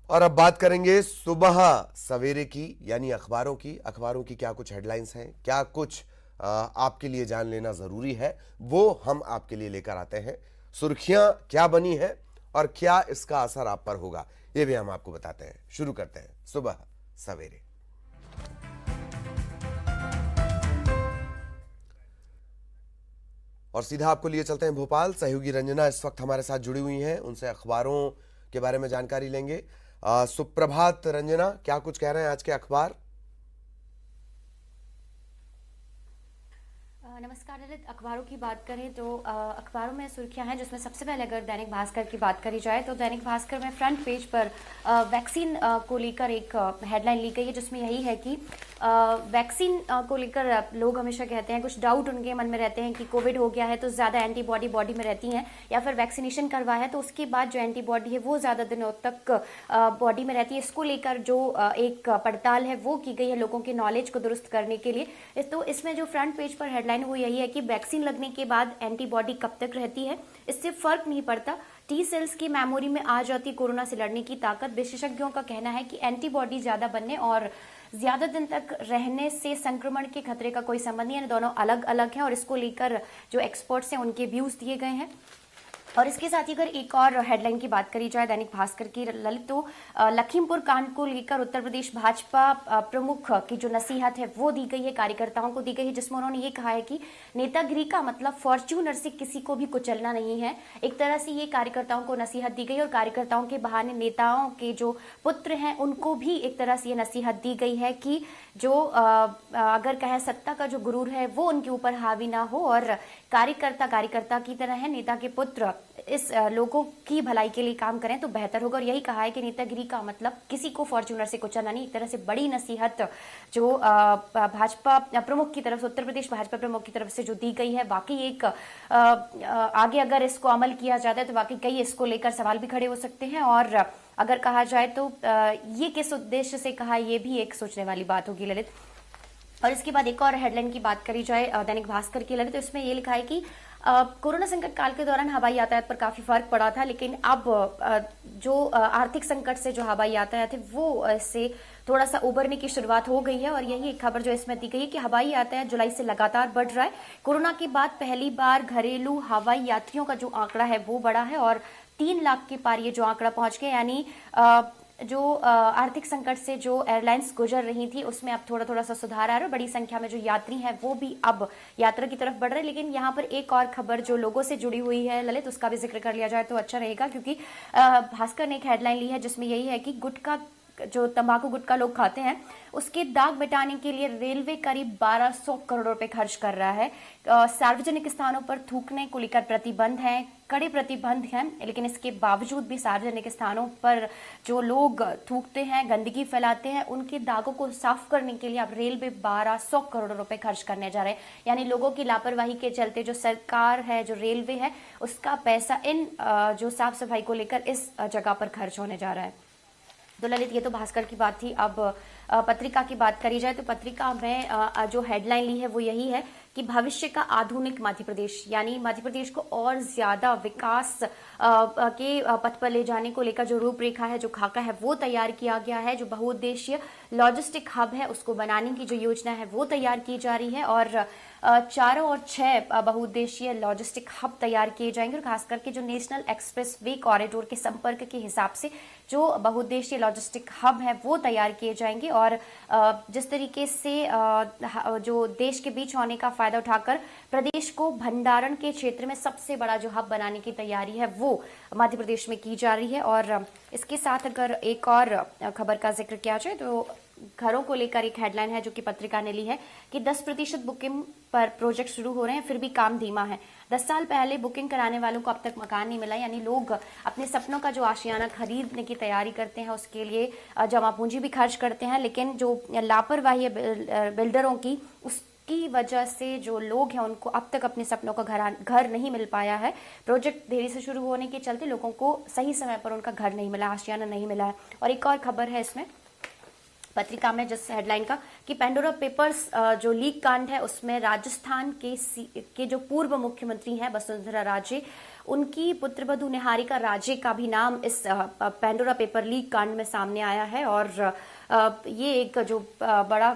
और अब बात करेंगे सुबह सवेरे की, यानी अखबारों की। अखबारों की क्या कुछ हेडलाइंस हैं, क्या कुछ आपके लिए जान लेना जरूरी है, वो हम आपके लिए लेकर आते हैं। सुर्खियां क्या बनी है और क्या इसका असर आप पर होगा, ये भी हम आपको बताते हैं। शुरू करते हैं सुबह सवेरे। और सीधा आपको लिए चलते हैं भोपाल। सहयोगी रंजना इस वक्त हमारे साथ जुड़ी हुई हैं, उनसे अखबारों के बारे में जानकारी लेंगे। सुप्रभात रंजना, क्या कुछ कह रहे हैं आज के अखबार? नमस्कार ललित। अखबारों की बात करें तो अखबारों में सुर्खियां हैं, जिसमें सबसे पहले अगर दैनिक भास्कर की बात करी जाए तो दैनिक भास्कर में फ्रंट पेज पर वैक्सीन को लेकर एक हेडलाइन ली गई है, जिसमें यही है कि वैक्सीन को लेकर लोग हमेशा कहते हैं, कुछ डाउट उनके मन में रहते हैं कि कोविड हो गया है तो ज़्यादा एंटीबॉडी बॉडी में रहती हैं, या फिर वैक्सीनेशन करवाया है तो उसके बाद जो एंटीबॉडी है वो ज़्यादा दिनों तक बॉडी में रहती है। इसको लेकर जो एक पड़ताल है वो की गई है लोगों के नॉलेज को दुरुस्त करने के लिए। तो इसमें जो फ्रंट पेज पर हेडलाइन वो यही है कि वैक्सीन लगने के बाद एंटीबॉडी कब तक रहती है, इससे फर्क नहीं पड़ता, टी सेल्स की मेमोरी में आ जाती कोरोना से लड़ने की ताकत। विशेषज्ञों का कहना है कि एंटीबॉडी ज्यादा बनने और ज्यादा दिन तक रहने से संक्रमण के खतरे का कोई संबंध नहीं है, दोनों अलग अलग हैं। और इसको लेकर जो एक्सपर्ट्स हैं उनके व्यूज दिए गए हैं। और इसके साथ ही अगर एक और हेडलाइन की बात करी जाए दैनिक भास्कर की ललित, तो लखीमपुर कांड को लेकर उत्तर प्रदेश भाजपा प्रमुख की जो नसीहत है वो दी गई है, कार्यकर्ताओं को दी गई है, जिसमें उन्होंने ये कहा है कि नेतागिरी का मतलब फॉर्च्यूनर से किसी को भी कुचलना नहीं है। एक तरह से ये कार्यकर्ताओं को नसीहत दी गई और कार्यकर्ताओं के बहाने नेताओं के जो पुत्र हैं उनको भी एक तरह से ये नसीहत दी गई है कि जो अगर कहें सत्ता का जो गुरूर है वो उनके ऊपर हावी ना हो, और कार्यकर्ता की तरह है, नेता के पुत्र इस लोगों की भलाई के लिए काम करें तो बेहतर होगा। और यही कहा है कि नेतागिरी का मतलब किसी को फॉर्च्यूनर से कुचलना नहीं। एक तरह से बड़ी नसीहत जो भाजपा प्रमुख की तरफ से, उत्तर प्रदेश भाजपा प्रमुख की तरफ से जो दी गई है, वाकई एक आगे अगर इसको अमल किया जाता है तो वाकई कई इसको लेकर सवाल भी खड़े हो सकते हैं। और अगर कहा जाए तो ये किस उद्देश्य से कहा, ये भी एक सोचने वाली बात होगी ललित। और इसके बाद एक और हेडलाइन की बात करी जाए दैनिक भास्कर की ललित, तो इसमें ये लिखा है कि कोरोना संकट काल के दौरान हवाई यातायात पर काफी फर्क पड़ा था, लेकिन अब जो आर्थिक संकट से जो हवाई यातायात है वो इससे थोड़ा सा उबरने की शुरुआत हो गई है। और यही एक खबर जो इसमें दी गई है कि हवाई यातायात जुलाई से लगातार बढ़ रहा है। कोरोना के बाद पहली बार घरेलू हवाई यात्रियों का जो आंकड़ा है वो बढ़ा है और 3 लाख के पार ये जो आंकड़ा पहुंच गया, यानी जो आर्थिक संकट से जो एयरलाइंस गुजर रही थी उसमें अब थोड़ा थोड़ा सा सुधार आ रहा है और बड़ी संख्या में जो यात्री हैं वो भी अब यात्रा की तरफ बढ़ रहे हैं। लेकिन यहाँ पर एक और खबर जो लोगों से जुड़ी हुई है ललित, उसका भी जिक्र कर लिया जाए तो अच्छा रहेगा, क्योंकि भास्कर ने एक हेडलाइन ली है जिसमें यही है कि गुटखा, जो तंबाकू गुटखा लोग खाते हैं, उसके दाग मिटाने के लिए रेलवे करीब 1200 करोड़ रुपए खर्च कर रहा है। सार्वजनिक स्थानों पर थूकने को लेकर प्रतिबंध है, कड़े प्रतिबंध हैं, लेकिन इसके बावजूद भी सार्वजनिक स्थानों पर जो लोग थूकते हैं, गंदगी फैलाते हैं, उनके दागों को साफ करने के लिए अब रेलवे 1200 करोड़ रुपए खर्च करने जा रहे हैं। यानी लोगों की लापरवाही के चलते जो सरकार है, जो रेलवे है, उसका पैसा इन जो साफ सफाई को लेकर इस जगह पर खर्च होने जा रहा है। तो ललित, ये तो भास्कर की बात थी। अब पत्रिका की बात करी जाए तो पत्रिका में जो हेडलाइन ली है वो यही है कि भविष्य का आधुनिक मध्य प्रदेश, यानी मध्य प्रदेश को और ज्यादा विकास के पथ पर ले जाने को लेकर जो रूपरेखा है, जो खाका है वो तैयार किया गया है। जो बहुउद्देशीय लॉजिस्टिक हब है उसको बनाने की जो योजना है वो तैयार की जा रही है और 4 और 6 बहुउद्देशीय लॉजिस्टिक हब तैयार किए जाएंगे। और खास करके जो नेशनल एक्सप्रेस वे कॉरिडोर के संपर्क के हिसाब से जो बहुउद्देशीय लॉजिस्टिक हब है वो तैयार किए जाएंगे। और जिस तरीके से जो देश के बीच होने का फायदा उठाकर प्रदेश को भंडारण के क्षेत्र में सबसे बड़ा जो हब बनाने की तैयारी है वो मध्य प्रदेश में की जा रही है। और इसके साथ अगर एक और खबर का जिक्र किया जाए तो घरों को लेकर एक हेडलाइन है जो कि पत्रिका ने ली है कि 10% बुकिंग पर प्रोजेक्ट शुरू हो रहे हैं, फिर भी काम धीमा है। 10 साल पहले बुकिंग कराने वालों को अब तक मकान नहीं मिला, यानी लोग अपने सपनों का जो आशियाना खरीदने की तैयारी करते हैं उसके लिए जमा पूंजी भी खर्च करते हैं, लेकिन जो लापरवाही है बिल्डरों की, उसकी वजह से जो लोग हैं उनको अब तक अपने सपनों का घर नहीं मिल पाया है। प्रोजेक्ट देरी से शुरू होने के चलते लोगों को सही समय पर उनका घर नहीं मिला, आशियाना नहीं मिला है। और एक और खबर है इसमें पत्रिका में जिस हेडलाइन का कि पेंडोरा पेपर्स जो लीक कांड है उसमें राजस्थान के जो पूर्व मुख्यमंत्री हैं वसुंधरा राजे, उनकी पुत्रवधू निहारिका राजे का भी नाम इस पेंडोरा पेपर लीक कांड में सामने आया है। और ये एक जो बड़ा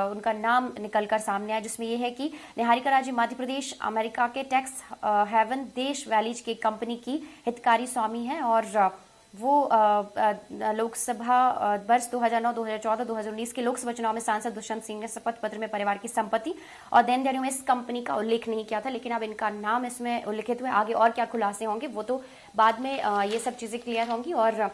उनका नाम निकलकर सामने आया, जिसमें ये है कि निहारिका राजे मध्य प्रदेश अमेरिका के टैक्स हेवन देश वैलीज की कंपनी की हितकारी स्वामी है। और वो लोकसभा वर्ष 2009, 2014, 2019 के लोकसभा चुनाव में सांसद दुष्यंत सिंह ने शपथ पत्र में परिवार की संपत्ति और देनदारियों में इस कंपनी का उल्लेख नहीं किया था, लेकिन अब इनका नाम इसमें उल्लिखित हुए। आगे और क्या खुलासे होंगे वो तो बाद में ये सब चीजें क्लियर होंगी। और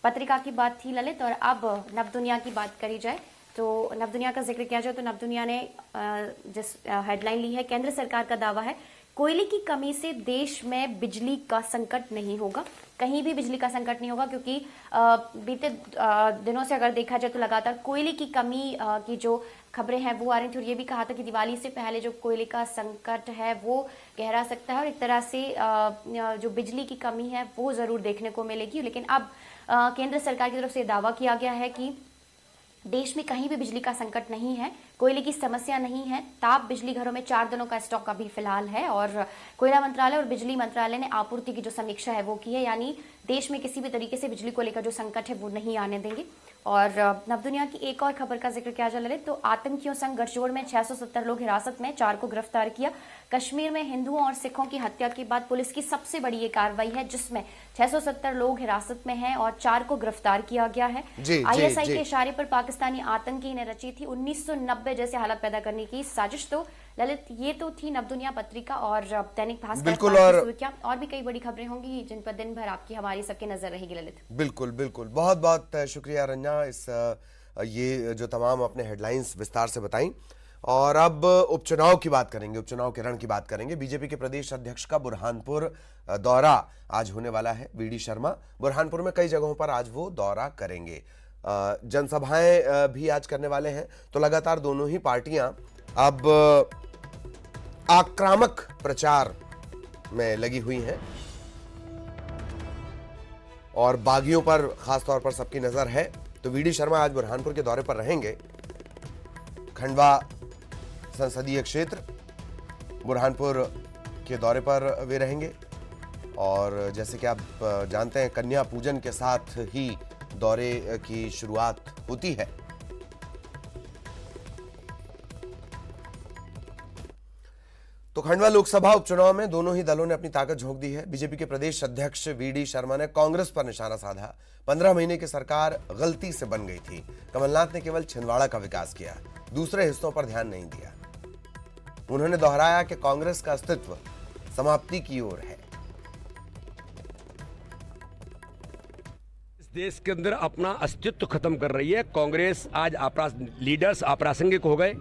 पत्रिका की बात थी ललित, और अब नवदुनिया की बात करी जाए तो नवदुनिया का जिक्र किया जाए तो नवदुनिया ने जिस हेडलाइन ली है, केंद्र सरकार का दावा है कोयले की कमी से देश में बिजली का संकट नहीं होगा। कहीं भी बिजली का संकट नहीं होगा, क्योंकि बीते दिनों से अगर देखा जाए तो लगातार कोयले की कमी की जो खबरें हैं वो आ रही थी। और ये भी कहा था कि दिवाली से पहले जो कोयले का संकट है वो गहरा सकता है और एक तरह से जो बिजली की कमी है वो जरूर देखने को मिलेगी। लेकिन अब केंद्र सरकार की तरफ से दावा किया गया है कि देश में कहीं भी बिजली का संकट नहीं है, कोयले की समस्या नहीं है। ताप बिजली घरों में 4 दिनों का स्टॉक अभी फिलहाल है। और कोयला मंत्रालय और बिजली मंत्रालय ने आपूर्ति की जो समीक्षा है वो की है, यानी देश में किसी भी तरीके से बिजली को लेकर जो संकट है वो नहीं आने देंगे। और नवदुनिया की एक और खबर का जिक्र किया जा रहा है तो आतंकियों संग गठजोड़ में 670 लोग हिरासत में, 4 को गिरफ्तार किया। कश्मीर में हिंदुओं और सिखों की हत्या के बाद पुलिस की सबसे बड़ी ये कार्रवाई है, जिसमें 670 लोग हिरासत में हैं और 4 को गिरफ्तार किया गया है। ISI के इशारे पर पाकिस्तानी आतंकी ने रची थी 1990 जैसे हालत पैदा करने की साजिश। तो ललित, ये तो थी नवदुनिया पत्रिका और दैनिक भास्कर। बिल्कुल, और भी कई बड़ी खबरें होंगी जिन पर दिन भर आपकी हमारी सबकी नजर रहेगी ललित। बिल्कुल बिल्कुल, बहुत बहुत शुक्रिया रंजना, इस ये जो तमाम अपने हेडलाइंस विस्तार से बताई। और अब उपचुनाव की बात करेंगे, उपचुनाव के रण की बात करेंगे। बीजेपी के प्रदेश अध्यक्ष का बुरहानपुर दौरा आज होने वाला है। वीडी शर्मा बुरहानपुर में कई जगहों पर आज वो दौरा करेंगे, जनसभाएं भी आज करने वाले हैं। तो लगातार दोनों ही पार्टियां अब आक्रामक प्रचार में लगी हुई हैं और बागियों पर खासतौर पर सबकी नजर है। तो वीडी शर्मा आज बुरहानपुर के दौरे पर रहेंगे। खंडवा संसदीय क्षेत्र बुरहानपुर के दौरे पर वे रहेंगे और जैसे कि आप जानते हैं कन्या पूजन के साथ ही दौरे की शुरुआत होती है। तो खंडवा लोकसभा उपचुनाव में दोनों ही दलों ने अपनी ताकत झोंक दी है। बीजेपी के प्रदेश अध्यक्ष वीडी शर्मा ने कांग्रेस पर निशाना साधा। 15 महीने की सरकार गलती से बन गई थी। कमलनाथ ने केवल छिंदवाड़ा का विकास किया, दूसरे हिस्सों पर ध्यान नहीं दिया। उन्होंने दोहराया कि कांग्रेस का अस्तित्व समाप्ति की ओर है। इस देश के अंदर अपना अस्तित्व खत्म कर रही है कांग्रेस। आज लीडर्स अप्रासंगिक हो गए।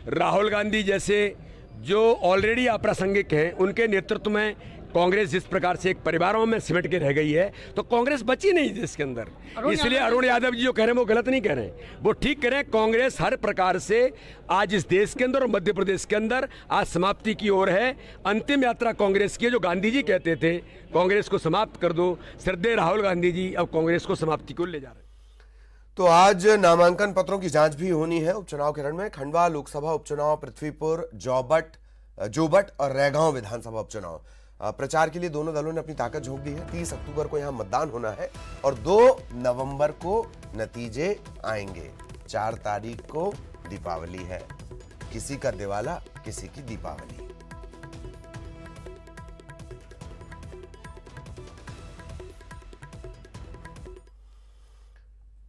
राहुल गांधी जैसे जो ऑलरेडी अप्रासंगिक हैं, उनके नेतृत्व में कांग्रेस जिस प्रकार से एक परिवारों में सिमट के रह गई है, तो कांग्रेस बची नहीं देश के अंदर। इसलिए अरुण यादव जी जो कह रहे हैं वो गलत नहीं कह रहे हैं, वो ठीक कह रहे हैं। कांग्रेस हर प्रकार से आज इस देश के अंदर और मध्य प्रदेश के अंदर आज समाप्ति की ओर है। अंतिम यात्रा कांग्रेस की है। जो गांधी जी कहते थे कांग्रेस को समाप्त कर दो, श्रद्धेय राहुल गांधी जी अब कांग्रेस को समाप्ति को ले जा रहे हैं। तो आज नामांकन पत्रों की जांच भी होनी है उपचुनाव के रण में। खंडवा लोकसभा उपचुनाव, पृथ्वीपुर, जोबट और रैगांव विधानसभा उपचुनाव। प्रचार के लिए दोनों दलों ने अपनी ताकत झोंक दी है। 30 अक्टूबर को यहां मतदान होना है और 2 नवंबर को नतीजे आएंगे। 4 तारीख को दीपावली है। किसी का दिवाला, किसी की दीपावली।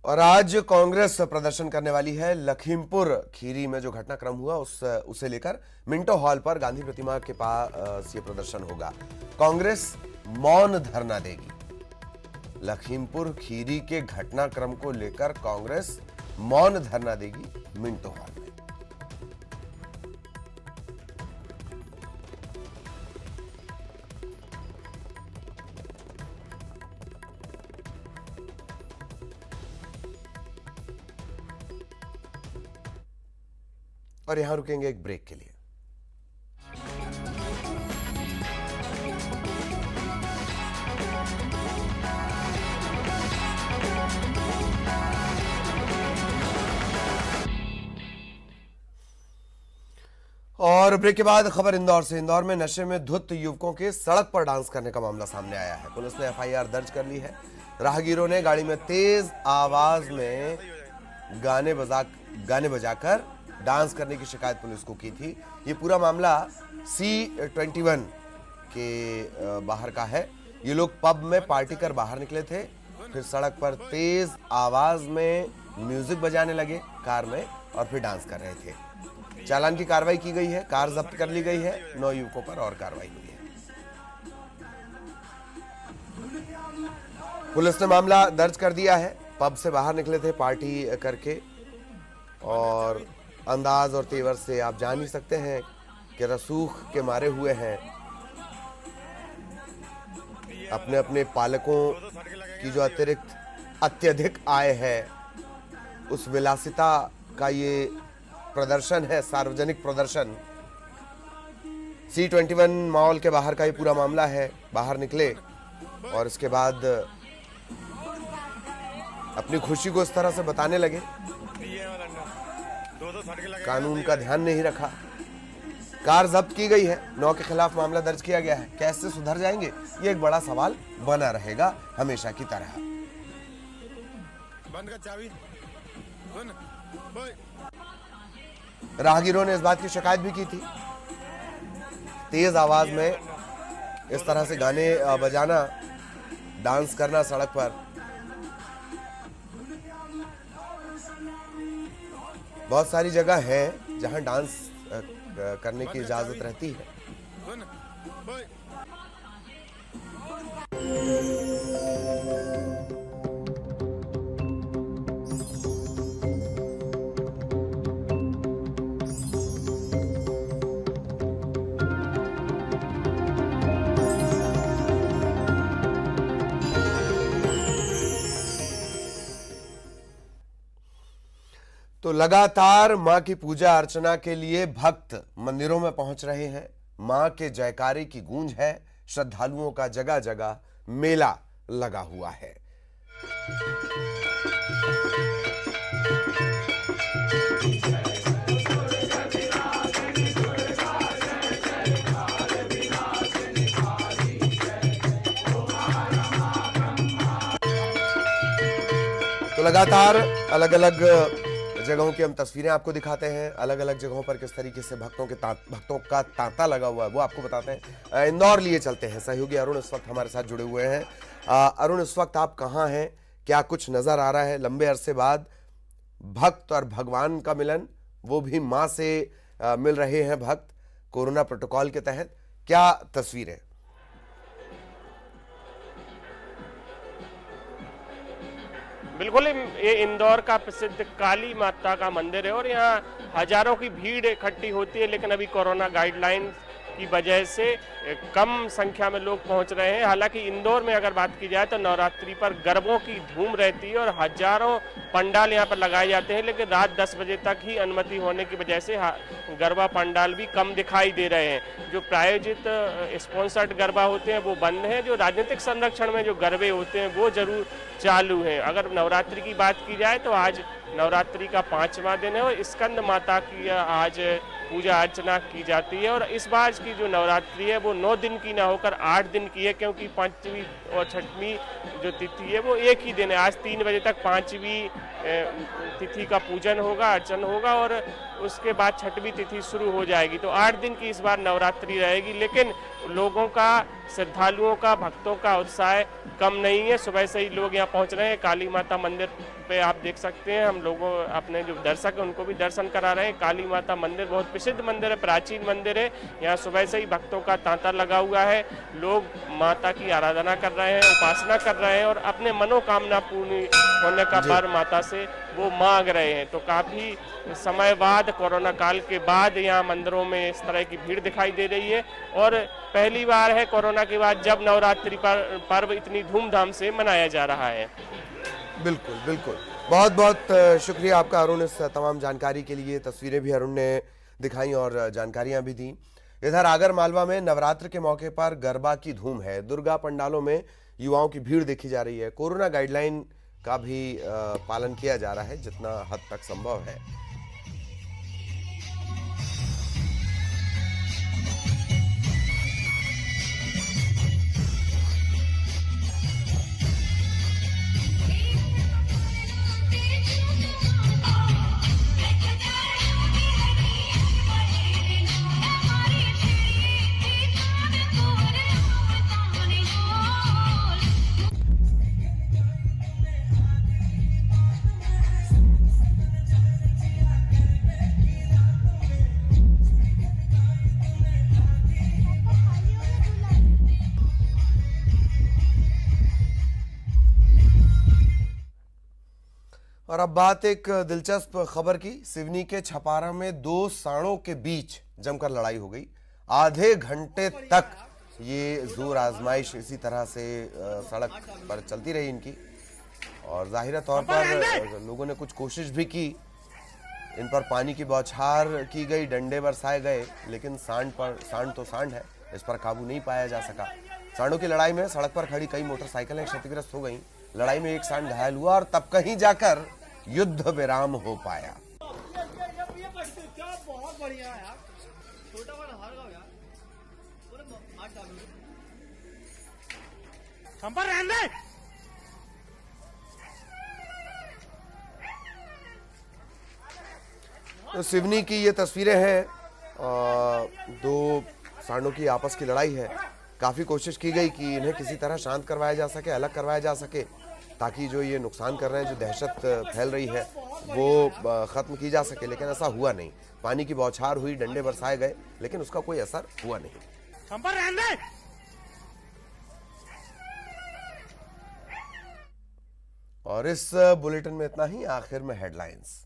और आज कांग्रेस प्रदर्शन करने वाली है। लखीमपुर खीरी में जो घटनाक्रम हुआ उसे लेकर मिंटो हॉल पर गांधी प्रतिमा के पास ये प्रदर्शन होगा। कांग्रेस मौन धरना देगी। लखीमपुर खीरी के घटनाक्रम को लेकर कांग्रेस मौन धरना देगी मिंटो हॉल में। और यहां रुकेंगे एक ब्रेक के लिए। और और ब्रेक के बाद खबर इंदौर से। इंदौर में नशे में धुत युवकों के सड़क पर डांस करने का मामला सामने आया है। पुलिस ने एफआईआर दर्ज कर ली है। राहगीरों ने गाड़ी में तेज आवाज में गाने बजाकर डांस करने की शिकायत पुलिस को की थी। ये पूरा मामला C21 के बाहर का है। ये लोग पब में पार्टी कर बाहर निकले थे, फिर सड़क पर तेज आवाज में म्यूजिक बजाने लगे कार में और फिर डांस कर रहे थे। चालान की कार्रवाई की गई है, कार जब्त कर ली गई है, 9 युवकों पर और कार्रवाई हुई है। पुलिस ने मामला दर्ज कर दिया है। पब से बाहर निकले थे पार्टी करके और अंदाज और तेवर से आप जान ही सकते हैं कि रसूख के मारे हुए हैं। अपने अपने पालकों की जो अत्यधिक आय है, उस विलासिता का ये प्रदर्शन है, सार्वजनिक प्रदर्शन। C21 मॉल के बाहर का ये पूरा मामला है। बाहर निकले और इसके बाद अपनी खुशी को इस तरह से बताने लगे, कानून का ध्यान नहीं रखा। कार जब्त की गई है, 9 के खिलाफ मामला दर्ज किया गया है। कैसे सुधर जाएंगे, ये एक बड़ा सवाल बना रहेगा हमेशा की तरह। बंद कर चाबी। राहगीरों ने इस बात की शिकायत भी की थी। तेज आवाज में इस तरह से गाने बजाना, डांस करना सड़क पर, बहुत सारी जगह है जहां डांस करने की इजाजत रहती है। तो लगातार मां की पूजा अर्चना के लिए भक्त मंदिरों में पहुंच रहे हैं। मां के जयकारे की गूंज है। श्रद्धालुओं का जगह जगह मेला लगा हुआ है। तो लगातार अलग अलग जगहों की हम तस्वीरें आपको दिखाते हैं। अलग अलग जगहों पर किस तरीके से भक्तों का तांता लगा हुआ है वो आपको बताते हैं। इंदौर लिए चलते हैं। सहयोगी अरुण इस वक्त हमारे साथ जुड़े हुए हैं। अरुण, इस वक्त आप कहाँ हैं? क्या कुछ नजर आ रहा है? लंबे अरसे बाद भक्त और भगवान का मिलन, वो भी मां से मिल रहे हैं भक्त कोरोना प्रोटोकॉल के तहत। क्या तस्वीर है? बिल्कुल, ये इंदौर का प्रसिद्ध काली माता का मंदिर है और यहाँ हजारों की भीड़ इकट्ठी होती है, लेकिन अभी कोरोना गाइडलाइन की वजह से कम संख्या में लोग पहुंच रहे हैं। हालांकि इंदौर में अगर बात की जाए तो नवरात्रि पर गरबों की धूम रहती है और हजारों पंडाल यहाँ पर लगाए जाते हैं, लेकिन रात 10 बजे तक ही अनुमति होने की वजह से गरबा पंडाल भी कम दिखाई दे रहे हैं। जो प्रायोजित स्पॉन्सर्ड गरबा होते हैं वो बंद हैं। जो राजनीतिक संरक्षण में जो गरबे होते हैं वो जरूर चालू हैं। अगर नवरात्रि की बात की जाए तो आज नवरात्रि का 5वां दिन है और स्कंद माता की आज पूजा अर्चना की जाती है। और इस बार की जो नवरात्रि है वो 9 दिन की ना होकर 8 दिन की है, क्योंकि 5वीं और 6वीं जो तिथि है वो एक ही दिन है। आज 3 बजे तक 5वीं तिथि का पूजन होगा, अर्चन होगा और उसके बाद 6वीं तिथि शुरू हो जाएगी। तो 8 दिन की इस बार नवरात्रि रहेगी, लेकिन लोगों का, श्रद्धालुओं का, भक्तों का उत्साह कम नहीं है। सुबह से ही लोग यहाँ पहुँच रहे हैं। काली माता मंदिर पे आप देख सकते हैं, हम लोगों अपने जो दर्शक हैं उनको भी दर्शन करा रहे हैं। काली माता मंदिर बहुत प्रसिद्ध मंदिर है, प्राचीन मंदिर है। यहाँ सुबह से ही भक्तों का तांता लगा हुआ है। लोग माता की आराधना कर रहे हैं, उपासना कर रहे हैं और अपने मनोकामना पूर्ण होने का वर माता से वो मांग रहे हैं। तो काफी समय बाद, कोरोना काल के बाद यहाँ मंदिरों में इस तरह की भीड़ दिखाई दे रही है और पहली बार है कोरोना के बाद जब नवरात्रि पर्व इतनी धूमधाम से मनाया जा रहा है। बिल्कुल बिल्कुल, बहुत बहुत शुक्रिया आपका अरुण इस तमाम जानकारी के लिए। तस्वीरें भी अरुण ने दिखाई और जानकारियां भी दी। इधर आगर मालवा में नवरात्र के मौके पर गरबा की धूम है। दुर्गा पंडालों में युवाओं की भीड़ देखी जा रही है। कोरोना गाइडलाइन का भी पालन किया जा रहा है जितना हद तक संभव है। और अब बात एक दिलचस्प खबर की। सिवनी के छपारा में दो सांडों के बीच जमकर लड़ाई हो गई। आधे घंटे तक ये जोर आजमाइश इसी तरह से सड़क पर चलती रही इनकी, और जाहिर तौर पर लोगों ने कुछ कोशिश भी की, इन पर पानी की बौछार की गई, डंडे बरसाए गए, लेकिन सांड तो सांड है, इस पर काबू नहीं पाया जा सका। सांडों की लड़ाई में सड़क पर खड़ी कई मोटरसाइकिलें क्षतिग्रस्त हो गईं। लड़ाई में एक सांड घायल हुआ और तब कहीं जाकर युद्ध विराम हो पाया। बहुत बढ़िया यार, छोटा वाला हार गया यार, पूरे हाथ डालो हम पर रहने। तो सिवनी की ये तस्वीरें हैं, दो सांडों की आपस की लड़ाई है। काफी कोशिश की गई कि इन्हें किसी तरह शांत करवाया जा सके, अलग करवाया जा सके, ताकि जो ये नुकसान कर रहे हैं, जो दहशत फैल रही है, वो खत्म की जा सके, लेकिन ऐसा हुआ नहीं। पानी की बौछार हुई, डंडे बरसाए गए, लेकिन उसका कोई असर हुआ नहीं। हम पर रहने। और इस बुलेटिन में इतना ही। आखिर में हेडलाइंस।